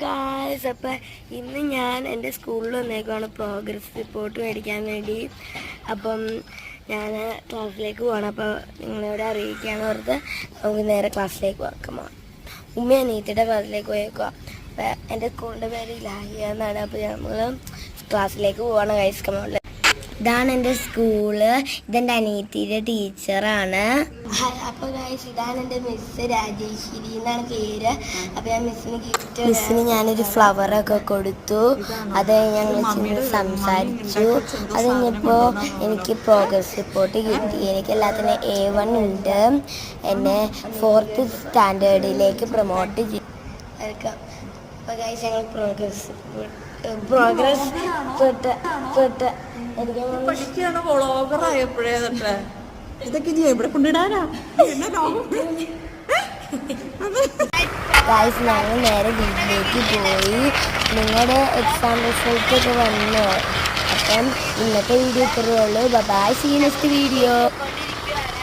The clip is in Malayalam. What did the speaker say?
ഗായ്സ്, അപ്പം ഇന്ന് ഞാൻ എൻ്റെ സ്കൂളിൽ വന്നേക്കാണ് പ്രോഗ്രസ് റിപ്പോർട്ട് മേടിക്കാൻ വേണ്ടി. അപ്പം ഞാൻ ക്ലാസ്സിലേക്ക് പോകണം. അപ്പോൾ നിങ്ങളോട് അറിയിക്കുകയാണ് ഓർത്ത് നമുക്ക് നേരെ ക്ലാസ്സിലേക്ക് വെക്കുമോ. ഉമ്മ അനീത്തിയുടെ ക്ലാസ്സിലേക്ക് പോയേക്കുക. അപ്പം എൻ്റെ സ്കൂളിൻ്റെ പേര് ഇലാഹിയ എന്നാണ്. അപ്പോൾ നമ്മൾ ക്ലാസ്സിലേക്ക് പോവാണ് ഗൈസ്. കമോളിൽ ഇതാണ് എൻ്റെ സ്കൂള്. ഇതെൻ്റെ അനീത്തിയുടെ ടീച്ചറാണ്. അപ്പോൾ ഗൈസ്, ഇതാണ് എൻ്റെ മിസ്സ് രാജേശ്വരി എന്നാണ് പേര്. അപ്പോൾ ഞാൻ മിസ്സിന് ഞാനൊരു ഫ്ലവറൊക്കെ കൊടുത്തു. അത് ഞങ്ങൾ സംസാരിച്ചു. അത് കഴിഞ്ഞപ്പോൾ എനിക്ക് പ്രോഗ്രസ് റിപ്പോർട്ട് കിട്ടി. എനിക്ക് എല്ലാത്തിനും A1 ഉണ്ട്. എന്നെ 4th സ്റ്റാൻഡേർഡിലേക്ക് പ്രൊമോട്ട് ചെയ്തു. അപ്പോൾ ഗൈസ്, ഞങ്ങൾ പ്രോഗ്രസ് പഠിക്കുകയാണ് വ്ളോഗറായപ്പോഴേ തൊട്ട് ഇതൊക്കെ ഇവിടെ കൊണ്ടിടാനാ. ഗൈസ്, ഞങ്ങൾ നേരെ വീട്ടിലേക്ക് പോയി. നിങ്ങളുടെ എക്സാം റിസൾട്ട് ഒക്കെ വന്നോ? അപ്പം ഇന്നത്തെ വീഡിയോ ഇത്രയേ ഉള്ളൂ. Bye, see you next video.